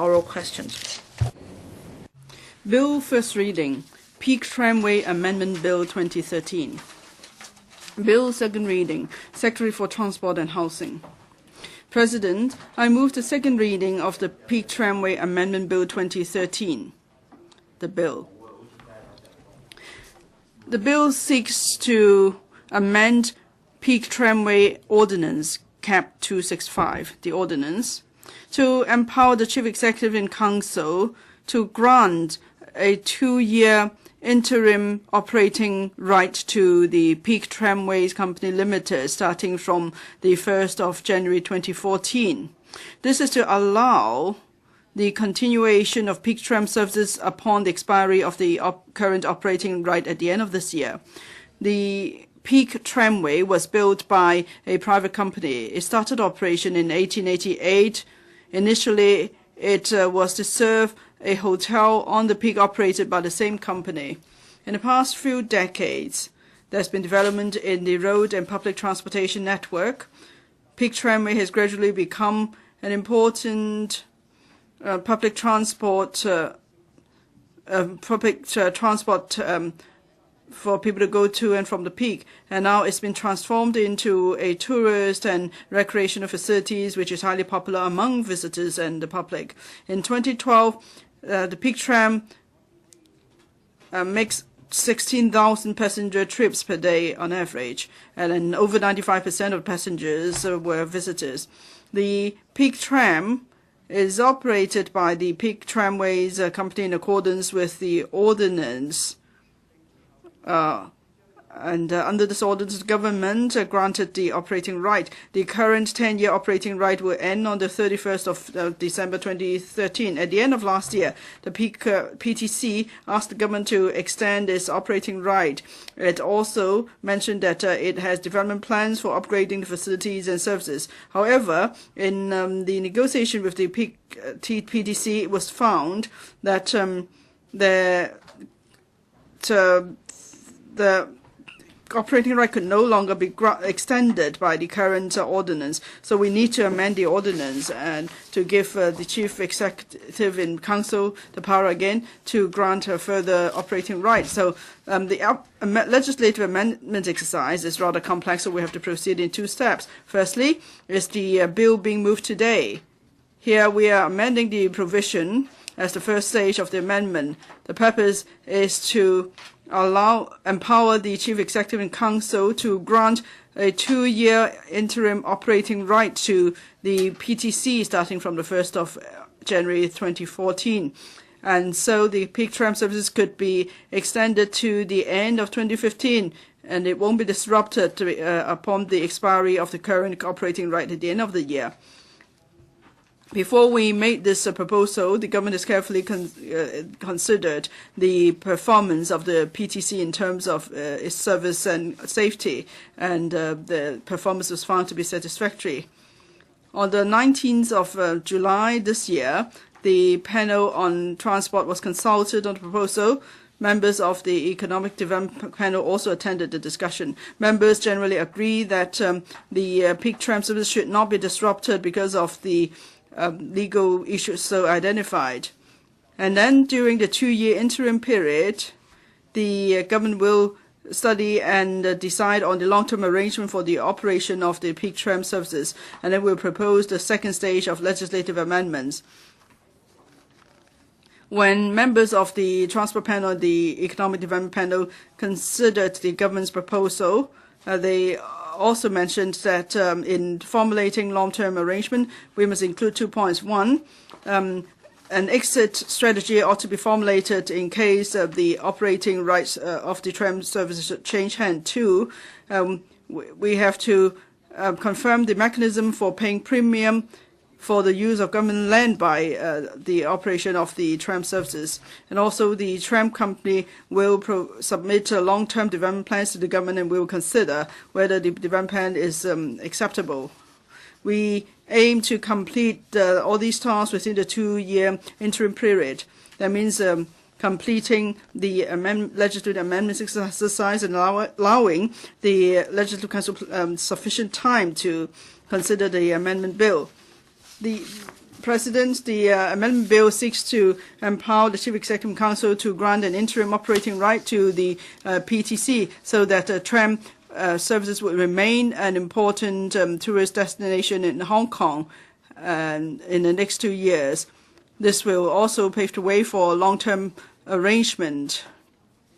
oral questions. Bill first reading, Peak Tramway Amendment Bill 2013. Bill second reading, Secretary for Transport and Housing. President, I move the second reading of the Peak Tramway Amendment Bill 2013. The bill. The bill seeks to amend Peak Tramway Ordinance, Cap 265, the ordinance, to empower the Chief Executive in Council to grant a 2-year interim operating right to the Peak Tramways Company Limited starting from the 1st of January 2014. This is to allow the continuation of Peak Tram services upon the expiry of the current operating right at the end of this year. The Peak Tramway was built by a private company. It started operation in 1888. Initially, it was to serve a hotel on the peak operated by the same company. In the past few decades, there's been development in the road and public transportation network. Peak Tramway has gradually become an important public transport for people to go to and from the peak, and now it's been transformed into a tourist and recreational facilities which is highly popular among visitors and the public. In 2012, the Peak Tram makes 16,000 passenger trips per day on average, and over 95% of passengers were visitors. The Peak Tram is operated by the Peak Tramways company in accordance with the ordinance. Under this ordinance, the government granted the operating right. The current 10-year operating right will end on the 31st of December 2013. At the end of last year, the PTC asked the government to extend its operating right. It also mentioned that it has development plans for upgrading the facilities and services. However, in the negotiation with the PTC, it was found that the operating right could no longer be extended by the current ordinance. So we need to amend the ordinance and to give the Chief Executive in Council the power again to grant a further operating right. So the legislative amendment exercise is rather complex, so we have to proceed in 2 steps. Firstly, is the bill being moved today. Here we are amending the provision as the first stage of the amendment. The purpose is to empower the Chief Executive in Council to grant a 2-year interim operating right to the PTC starting from the 1st of January 2014. And so the Peak Tram services could be extended to the end of 2015, and it won't be disrupted upon the expiry of the current operating right at the end of the year. Before we made this proposal, the government has carefully considered the performance of the PTC in terms of its service and safety, and the performance was found to be satisfactory. On the 19th of July this year, the panel on transport was consulted on the proposal. Members of the Economic Development Panel also attended the discussion. Members generally agree that the Peak Tram service should not be disrupted because of the legal issues so identified. And then during the 2-year interim period, the government will study and decide on the long-term arrangement for the operation of the Peak Tram services, and then we'll propose the second stage of legislative amendments. When members of the Transport Panel, the Economic Development Panel, considered the government's proposal, they also mentioned that in formulating long-term arrangement, we must include 2 points. One, an exit strategy ought to be formulated in case the operating rights of the tram services should change hand. 2, we have to confirm the mechanism for paying premium for the use of government land by the operation of the tram services. And also the tram company will submit long-term development plans to the government, and we will consider whether the development plan is acceptable. We aim to complete all these tasks within the 2-year interim period. That means completing the legislative amendments exercise and allowing the Legislative Council sufficient time to consider the amendment bill. President, the Amendment Bill seeks to empower the Chief Executive Council to grant an interim operating right to the PTC so that tram services will remain an important tourist destination in Hong Kong in the next 2 years. This will also pave the way for a long-term arrangement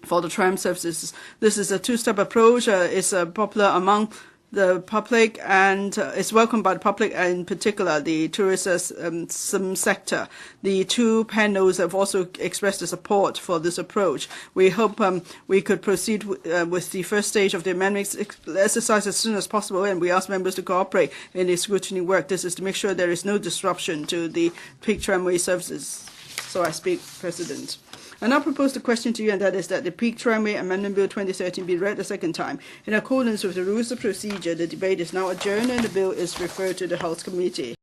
for the tram services. This is a two-step approach. It's popular among the public and is welcomed by the public, and in particular the tourism sector. The two panels have also expressed the support for this approach. We hope we could proceed with the first stage of the amendments exercise as soon as possible, and we ask members to cooperate in the scrutiny work. This is to make sure there is no disruption to the peak tramway services. So I speak, President. I now propose the question to you, and that is that the Peak Tramway Amendment Bill 2013 be read a second time. In accordance with the rules of procedure, the debate is now adjourned and the bill is referred to the Health Committee.